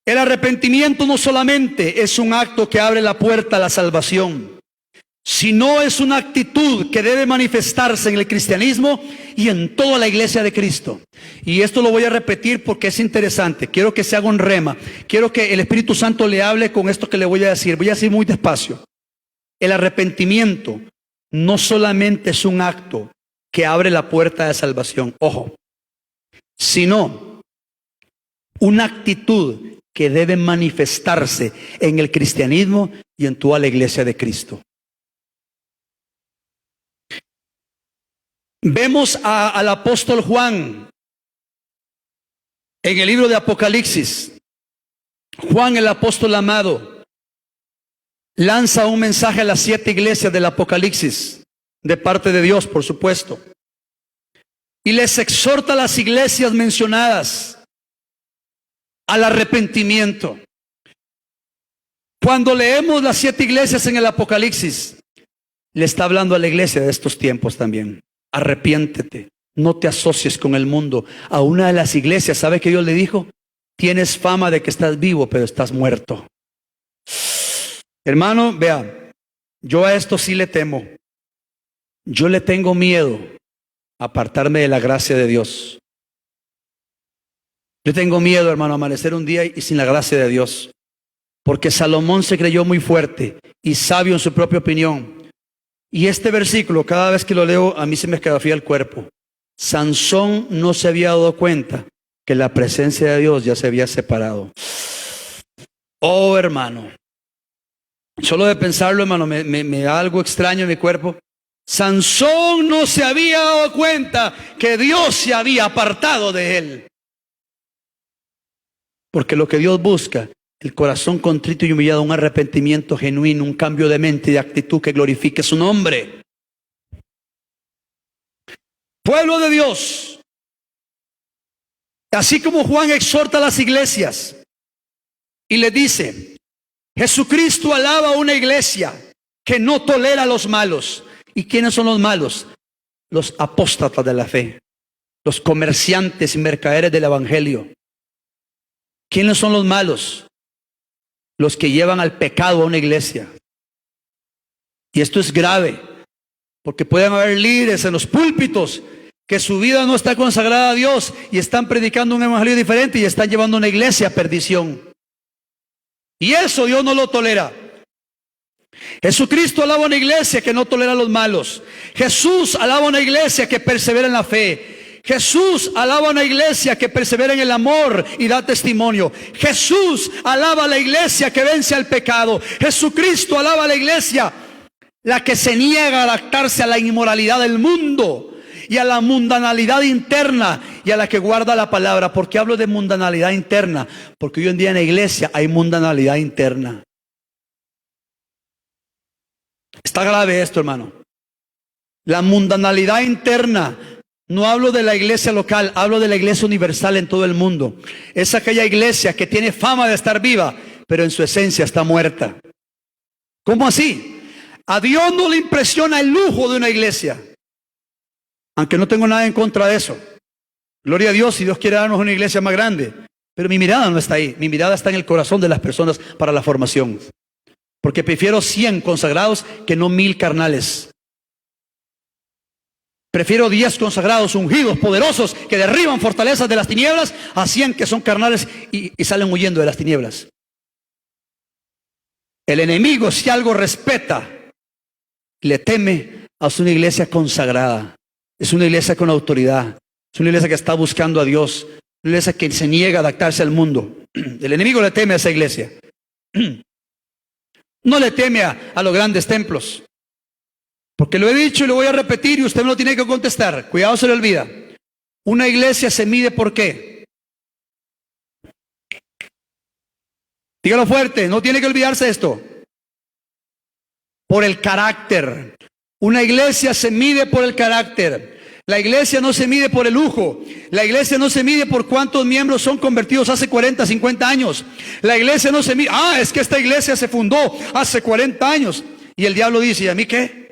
El arrepentimiento no solamente es un acto que abre la puerta a la salvación, sino es una actitud que debe manifestarse en el cristianismo y en toda la iglesia de Cristo. Y esto lo voy a repetir porque es interesante. Quiero que se haga un rema. Quiero que el Espíritu Santo le hable con esto que le voy a decir. Voy a decir muy despacio. El arrepentimiento no solamente es un acto que abre la puerta de salvación, ojo, sino una actitud que debe manifestarse en el cristianismo y en toda la iglesia de Cristo. Vemos al apóstol Juan en el libro de Apocalipsis. Juan, el apóstol amado, lanza un mensaje a las 7 iglesias del Apocalipsis, de parte de Dios, por supuesto. Y les exhorta a las iglesias mencionadas al arrepentimiento. Cuando leemos las 7 iglesias en el Apocalipsis, le está hablando a la iglesia de estos tiempos también. Arrepiéntete, no te asocies con el mundo. A una de las iglesias, ¿sabe qué Dios le dijo? Tienes fama de que estás vivo, pero estás muerto. Hermano, vea, yo a esto sí le temo. Yo le tengo miedo a apartarme de la gracia de Dios. Yo tengo miedo, hermano, a amanecer un día y sin la gracia de Dios. Porque Salomón se creyó muy fuerte y sabio en su propia opinión. Y este versículo, cada vez que lo leo, a mí se me escalofría el cuerpo. Sansón no se había dado cuenta que la presencia de Dios ya se había separado. Oh, hermano. Solo de pensarlo, hermano, me da algo extraño en mi cuerpo. Sansón no se había dado cuenta que Dios se había apartado de él. Porque lo que Dios busca, el corazón contrito y humillado, un arrepentimiento genuino, un cambio de mente y de actitud que glorifique su nombre. Pueblo de Dios, así como Juan exhorta a las iglesias y le dice, Jesucristo alaba a una iglesia que no tolera a los malos. ¿Y quiénes son los malos? Los apóstatas de la fe, los comerciantes y mercaderes del evangelio. ¿Quiénes son los malos? Los que llevan al pecado a una iglesia. Y esto es grave, porque pueden haber líderes en los púlpitos que su vida no está consagrada a Dios y están predicando un evangelio diferente y están llevando a una iglesia a perdición. Y eso Dios no lo tolera. Jesucristo alaba a una iglesia que no tolera a los malos. Jesús alaba a una iglesia que persevera en la fe. Jesús alaba a una iglesia que persevera en el amor y da testimonio. Jesús alaba a la iglesia que vence al pecado. Jesucristo alaba a la iglesia, la que se niega a adaptarse a la inmoralidad del mundo y a la mundanalidad interna y a la que guarda la palabra. ¿Por qué hablo de mundanalidad interna? Porque hoy en día en la iglesia hay mundanalidad interna. Está grave esto, hermano. La mundanalidad interna. No hablo de la iglesia local, hablo de la iglesia universal en todo el mundo. Es aquella iglesia que tiene fama de estar viva, pero en su esencia está muerta. ¿Cómo así? A Dios no le impresiona el lujo de una iglesia. Aunque no tengo nada en contra de eso. Gloria a Dios si Dios quiere darnos una iglesia más grande. Pero mi mirada no está ahí. Mi mirada está en el corazón de las personas para la formación. Porque prefiero 100 consagrados que no 1000 carnales. Prefiero 10 consagrados, ungidos, poderosos, que derriban fortalezas de las tinieblas, a 100 que son carnales y salen huyendo de las tinieblas. El enemigo, si algo respeta, le teme a una iglesia consagrada. Es una iglesia con autoridad. Es una iglesia que está buscando a Dios. Una iglesia que se niega a adaptarse al mundo. El enemigo le teme a esa iglesia. No le teme a los grandes templos. Porque lo he dicho y lo voy a repetir y usted me lo tiene que contestar. Cuidado, se le olvida. Una iglesia se mide ¿por qué? Dígalo fuerte, no tiene que olvidarse esto. Por el carácter. Una iglesia se mide por el carácter. La iglesia no se mide por el lujo. La iglesia no se mide por cuántos miembros son convertidos hace 40, 50 años. La iglesia no se mide, es que esta iglesia se fundó hace 40 años. Y el diablo dice, ¿y a mí qué?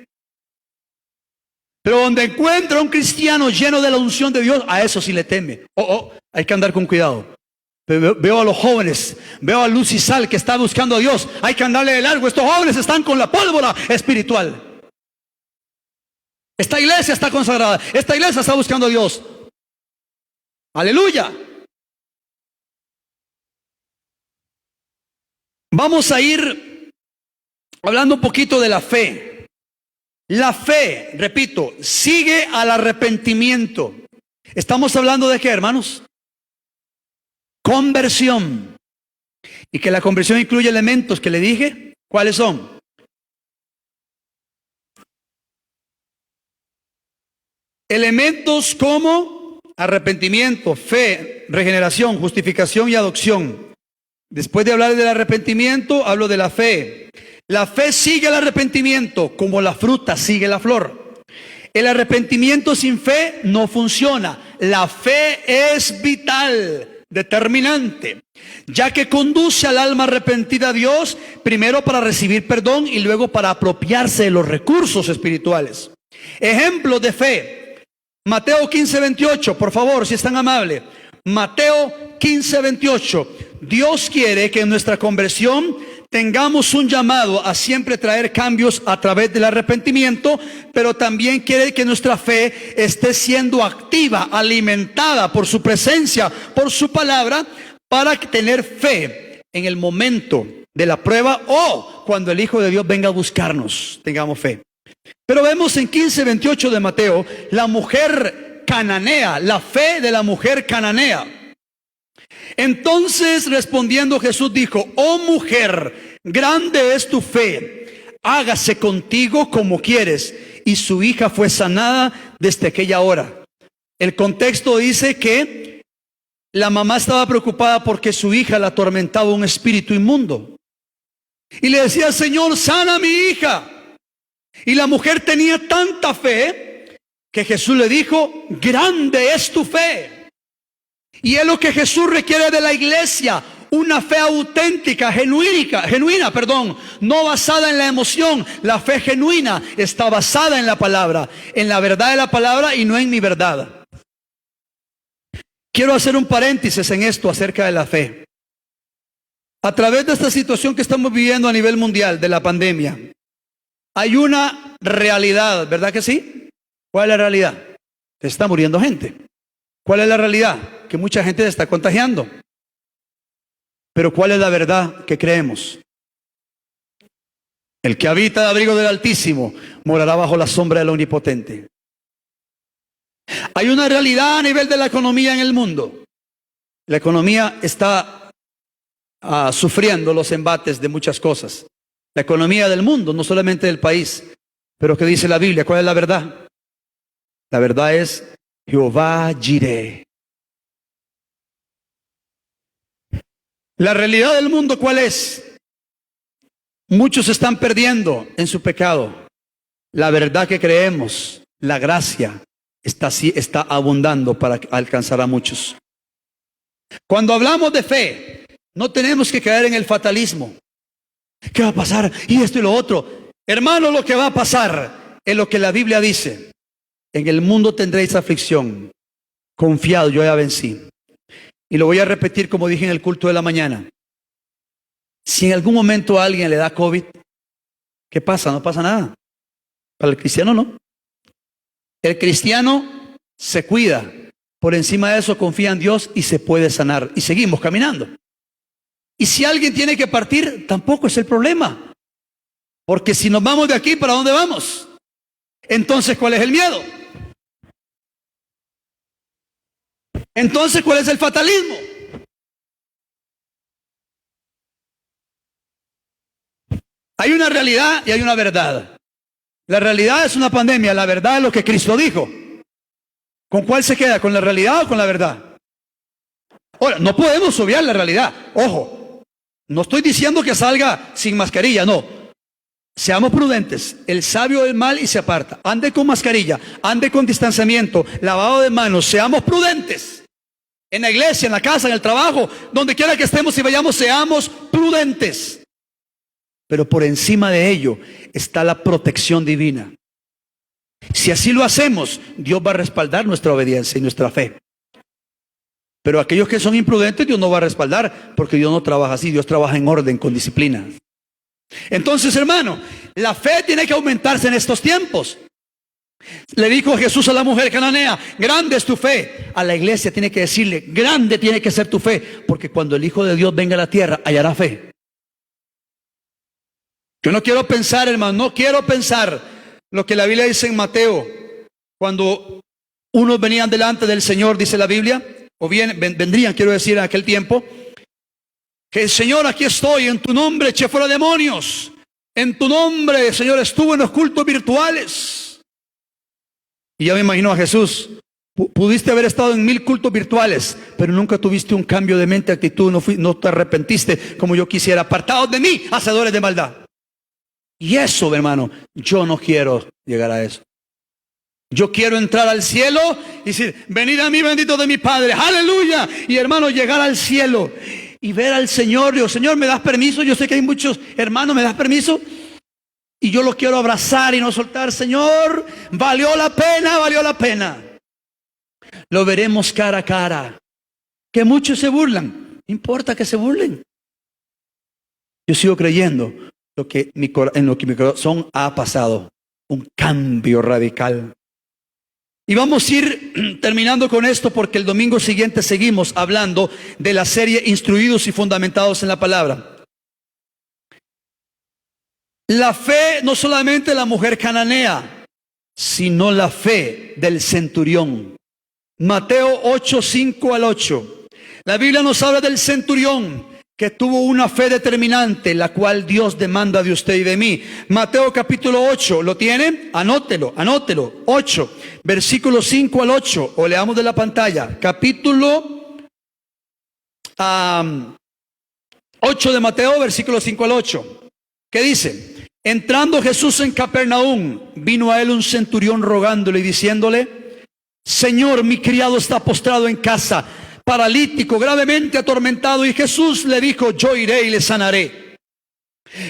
Pero donde encuentra un cristiano lleno de la unción de Dios, a eso sí le teme. Hay que andar con cuidado. Veo a los jóvenes, veo a Luz y Sal que está buscando a Dios. Hay que andarle de largo. Estos jóvenes están con la pólvora espiritual. Esta iglesia está consagrada. Esta iglesia está buscando a Dios. Aleluya. Vamos a ir hablando un poquito de la fe. La fe, repito, sigue al arrepentimiento. ¿Estamos hablando de qué, hermanos? Conversión. Y que la conversión incluye elementos que le dije. ¿Cuáles son? Elementos como arrepentimiento, fe, regeneración, justificación y adopción. Después de hablar del arrepentimiento, hablo de la fe. La fe sigue el arrepentimiento como la fruta sigue la flor. El arrepentimiento sin fe no funciona. La fe es vital, determinante, ya que conduce al alma arrepentida a Dios, primero para recibir perdón y luego para apropiarse de los recursos espirituales. Ejemplos de fe. Mateo 15:28, por favor, si es tan amable. Mateo 15:28. Dios quiere que en nuestra conversión tengamos un llamado a siempre traer cambios a través del arrepentimiento, pero también quiere que nuestra fe esté siendo activa, alimentada por su presencia, por su palabra, para tener fe en el momento de la prueba o cuando el Hijo de Dios venga a buscarnos, tengamos fe. Pero vemos en 15:28 de Mateo, la mujer cananea, la fe de la mujer cananea. Entonces respondiendo Jesús dijo: oh mujer, grande es tu fe, hágase contigo como quieres. Y su hija fue sanada desde aquella hora. El contexto dice que la mamá estaba preocupada porque su hija la atormentaba un espíritu inmundo. Y le decía: Señor, sana a mi hija. Y la mujer tenía tanta fe que Jesús le dijo: grande es tu fe. Y es lo que Jesús requiere de la iglesia, una fe auténtica, genuina, no basada en la emoción. La fe genuina está basada en la palabra, en la verdad de la palabra y no en mi verdad. Quiero hacer un paréntesis en esto acerca de la fe. A través de esta situación que estamos viviendo a nivel mundial de la pandemia, hay una realidad, ¿verdad que sí? ¿Cuál es la realidad? Se está muriendo gente. ¿Cuál es la realidad? Que mucha gente se está contagiando. Pero ¿cuál es la verdad que creemos? El que habita el abrigo del Altísimo morará bajo la sombra del Omnipotente. Hay una realidad a nivel de la economía en el mundo. La economía está sufriendo los embates de muchas cosas. La economía del mundo, no solamente del país. Pero ¿qué dice la Biblia? ¿Cuál es la verdad? La verdad es Jehová Jireh. La realidad del mundo, ¿cuál es? Muchos están perdiendo en su pecado. La verdad que creemos, la gracia, está abundando para alcanzar a muchos. Cuando hablamos de fe, no tenemos que caer en el fatalismo. ¿Qué va a pasar? Y esto y lo otro. Hermano, lo que va a pasar es lo que la Biblia dice. En el mundo tendréis aflicción. Confiado, yo ya vencí. Y lo voy a repetir como dije en el culto de la mañana. Si en algún momento a alguien le da COVID, ¿qué pasa? No pasa nada. Para el cristiano no. El cristiano se cuida. Por encima de eso confía en Dios y se puede sanar. Y seguimos caminando. Y si alguien tiene que partir, tampoco es el problema. Porque si nos vamos de aquí, ¿para dónde vamos? Entonces, ¿cuál es el miedo? Entonces, ¿cuál es el fatalismo? Hay una realidad y hay una verdad. La realidad es una pandemia, la verdad es lo que Cristo dijo. ¿Con cuál se queda? ¿Con la realidad o con la verdad? Ahora, no podemos obviar la realidad. Ojo, no estoy diciendo que salga sin mascarilla, no. Seamos prudentes. El sabio del mal y se aparta. Ande con mascarilla, ande con distanciamiento, lavado de manos. Seamos prudentes. En la iglesia, en la casa, en el trabajo, donde quiera que estemos y vayamos, seamos prudentes. Pero por encima de ello está la protección divina. Si así lo hacemos, Dios va a respaldar nuestra obediencia y nuestra fe. Pero aquellos que son imprudentes, Dios no va a respaldar, porque Dios no trabaja así, Dios trabaja en orden, con disciplina. Entonces, hermano, la fe tiene que aumentarse en estos tiempos. Le dijo Jesús a la mujer cananea, grande es tu fe. A la iglesia tiene que decirle, grande tiene que ser tu fe, porque cuando el Hijo de Dios venga a la tierra, hallará fe. Yo no quiero pensar, hermano, no quiero pensar lo que la Biblia dice en Mateo, cuando unos venían delante del Señor, dice la Biblia, o bien vendrían, quiero decir, en aquel tiempo, que el Señor, aquí estoy, en tu nombre eché fuera demonios, en tu nombre, Señor, estuve en los cultos virtuales. Y ya me imagino a Jesús, pudiste haber estado en 1000 cultos virtuales, pero nunca tuviste un cambio de mente, actitud, no te arrepentiste como yo quisiera. Apartados de mí, hacedores de maldad. Y eso, hermano, yo no quiero llegar a eso. Yo quiero entrar al cielo y decir, venid a mí, bendito de mi Padre, aleluya. Y hermano, llegar al cielo y ver al Señor. Digo, Señor, ¿me das permiso? Yo sé que hay muchos hermanos, ¿me das permiso? Y yo lo quiero abrazar y no soltar. Señor, valió la pena, valió la pena. Lo veremos cara a cara. Que muchos se burlan, no importa que se burlen. Yo sigo creyendo en lo que mi corazón ha pasado. Un cambio radical. Y vamos a ir terminando con esto, porque el domingo siguiente seguimos hablando de la serie Instruidos y Fundamentados en la Palabra. La fe no solamente de la mujer cananea, sino la fe del centurión. Mateo 8, 5 al 8. La Biblia nos habla del centurión que tuvo una fe determinante, la cual Dios demanda de usted y de mí. Mateo capítulo 8, ¿lo tiene? Anótelo, 8, versículos 5 al 8, o leamos de la pantalla. Capítulo 8 de Mateo, versículos 5 al 8. ¿Qué dice? Entrando Jesús en Capernaum, vino a él un centurión rogándole y diciéndole, Señor, mi criado está postrado en casa, paralítico, gravemente atormentado. Y Jesús le dijo, yo iré y le sanaré.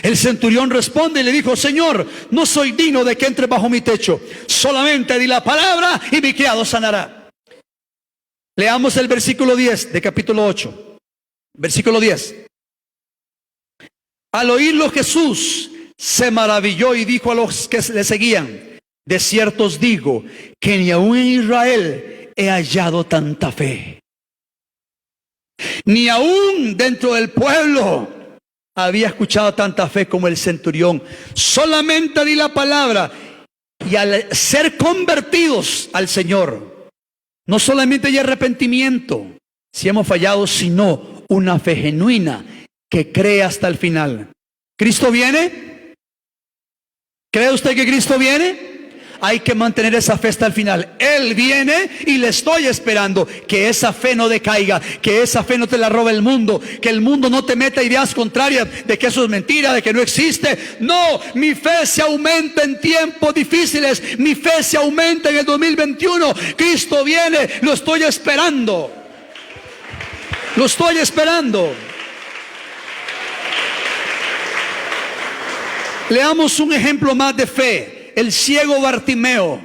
El centurión responde y le dijo, Señor, no soy digno de que entre bajo mi techo, solamente di la palabra y mi criado sanará. Leamos el versículo 10 de capítulo 8. Versículo 10. Al oírlo Jesús se maravilló y dijo a los que le seguían, de cierto os digo que ni aún en Israel he hallado tanta fe. Ni aún dentro del pueblo había escuchado tanta fe como el centurión. Solamente di la palabra, y al ser convertidos al Señor, no solamente hay arrepentimiento si hemos fallado, sino una fe genuina que cree hasta el final. ¿Cristo viene? ¿Cree usted que Cristo viene? Hay que mantener esa fe hasta el final. Él viene y le estoy esperando. Que esa fe no decaiga, que esa fe no te la robe el mundo, que el mundo no te meta ideas contrarias de que eso es mentira, de que no existe. No, mi fe se aumenta en tiempos difíciles, mi fe se aumenta en el 2021. Cristo viene, lo estoy esperando. Lo estoy esperando. Leamos un ejemplo más de fe. El ciego Bartimeo.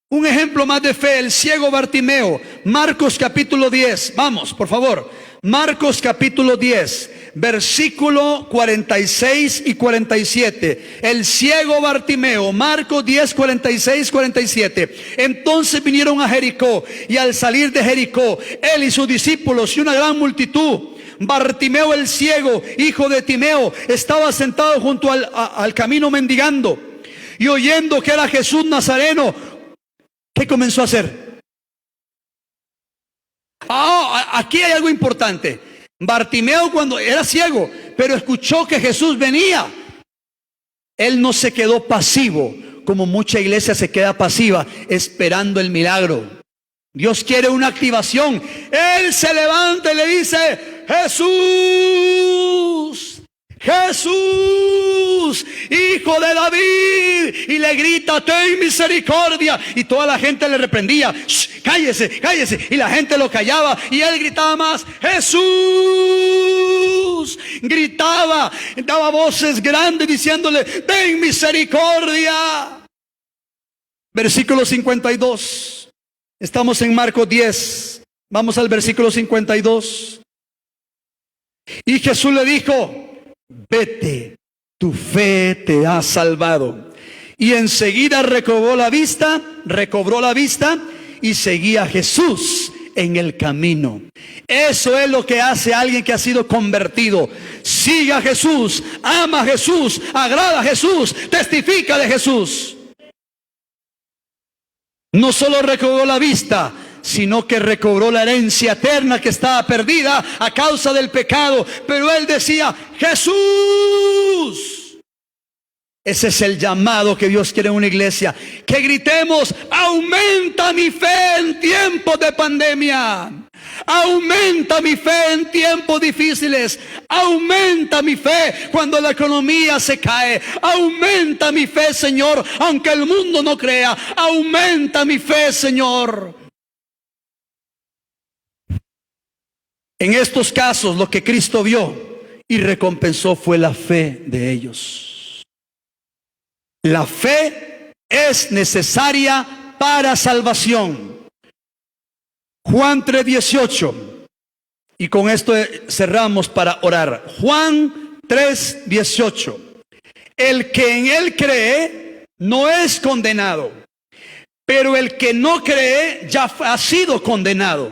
Un ejemplo más de fe, el ciego Bartimeo. Marcos capítulo 10. Vamos, por favor. Marcos capítulo 10, versículo 46 y 47. El ciego Bartimeo. Marcos 10, 46, 47. Entonces vinieron a Jericó, y al salir de Jericó, él y sus discípulos y una gran multitud, Bartimeo el ciego, hijo de Timeo, estaba sentado junto al camino mendigando. Y oyendo que era Jesús Nazareno, ¿qué comenzó a hacer? Aquí hay algo importante. Bartimeo, cuando era ciego, pero escuchó que Jesús venía, él no se quedó pasivo, como mucha iglesia se queda pasiva esperando el milagro. Dios quiere una activación. Él se levanta y le dice, Jesús, Jesús, hijo de David, y le grita, ten misericordia. Y toda la gente le reprendía, cállese, cállese, y la gente lo callaba, y él gritaba más, Jesús, gritaba, daba voces grandes diciéndole, ten misericordia. Versículo 52. Estamos en Marcos 10, Vamos al versículo 52. Y Jesús le dijo: vete, tu fe te ha salvado. Y enseguida recobró la vista y seguía a Jesús en el camino. Eso es lo que hace alguien que ha sido convertido. Sigue a Jesús, ama a Jesús, agrada a Jesús, testifica de Jesús. No solo recobró la vista, sino que recobró la herencia eterna que estaba perdida a causa del pecado. Pero él decía: Jesús. Ese es el llamado que Dios quiere en una iglesia. Que gritemos: aumenta mi fe en tiempos de pandemia. Aumenta mi fe en tiempos difíciles. Aumenta mi fe cuando la economía se cae. Aumenta mi fe, Señor, aunque el mundo no crea. Aumenta mi fe, Señor. En estos casos, lo que Cristo vio y recompensó fue la fe de ellos. La fe es necesaria para salvación. Juan 3:18. Y con esto cerramos para orar. Juan 3:18. El que en él cree no es condenado, pero el que no cree ya ha sido condenado,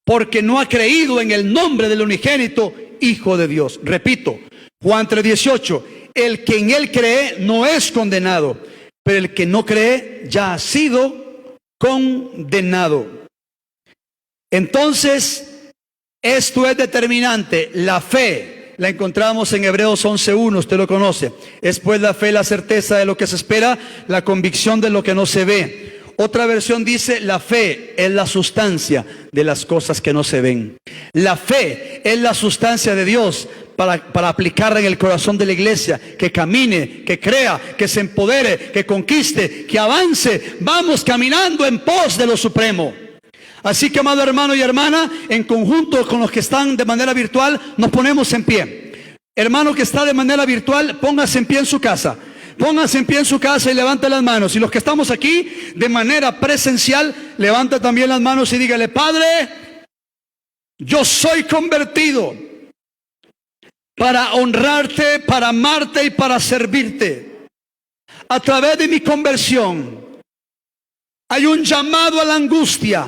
porque no ha creído en el nombre del unigénito Hijo de Dios. Repito, Juan 3:18. El que en él cree no es condenado, pero el que no cree ya ha sido condenado. Entonces, esto es determinante. La fe la encontramos en Hebreos 11:1, usted lo conoce. Es pues la fe la certeza de lo que se espera, la convicción de lo que no se ve. Otra versión dice: la fe es la sustancia de las cosas que no se ven. La fe es la sustancia de Dios para aplicarla en el corazón de la iglesia, que camine, que crea, que se empodere, que conquiste, que avance. Vamos caminando en pos de lo supremo. Así que, amado hermano y hermana, en conjunto con los que están de manera virtual, nos ponemos en pie. Hermano que está de manera virtual, póngase en pie en su casa. Póngase en pie en su casa y levante las manos. Y los que estamos aquí de manera presencial, levanta también las manos y dígale: Padre, yo soy convertido para honrarte, para amarte y para servirte. A través de mi conversión hay un llamado a la angustia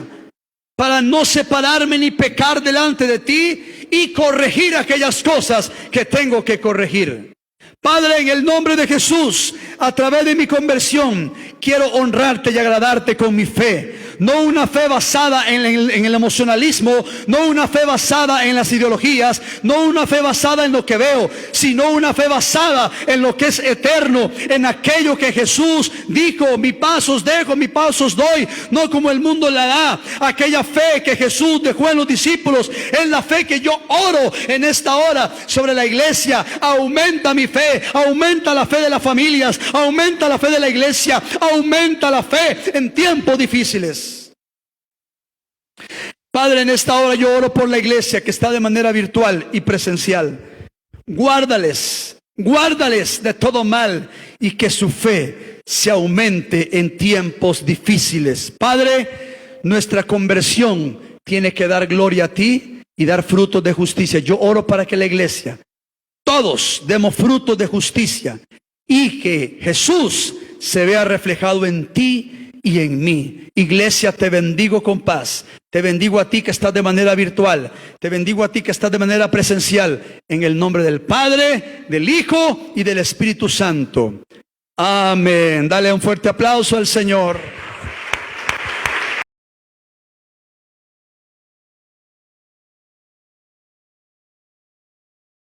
para no separarme ni pecar delante de ti y corregir aquellas cosas que tengo que corregir. Padre, en el nombre de Jesús, a través de mi conversión, quiero honrarte y agradarte con mi fe. No una fe basada en el emocionalismo, no una fe basada en las ideologías, no una fe basada en lo que veo, sino una fe basada en lo que es eterno, en aquello que Jesús dijo: mi paz os dejo, mi paz os doy, no como el mundo la da. Aquella fe que Jesús dejó en los discípulos es la fe que yo oro en esta hora sobre la iglesia. Aumenta mi fe, aumenta la fe de las familias, aumenta la fe de la iglesia, aumenta la fe en tiempos difíciles. Padre, en esta hora yo oro por la iglesia que está de manera virtual y presencial. Guárdales de todo mal y que su fe se aumente en tiempos difíciles. Padre, nuestra conversión tiene que dar gloria a ti y dar frutos de justicia. Yo oro para que la iglesia, todos demos frutos de justicia y que Jesús se vea reflejado en ti y en mí. Iglesia, te bendigo con paz. Te bendigo a ti que estás de manera virtual. Te bendigo a ti que estás de manera presencial. En el nombre del Padre, del Hijo y del Espíritu Santo. Amén. Dale un fuerte aplauso al Señor.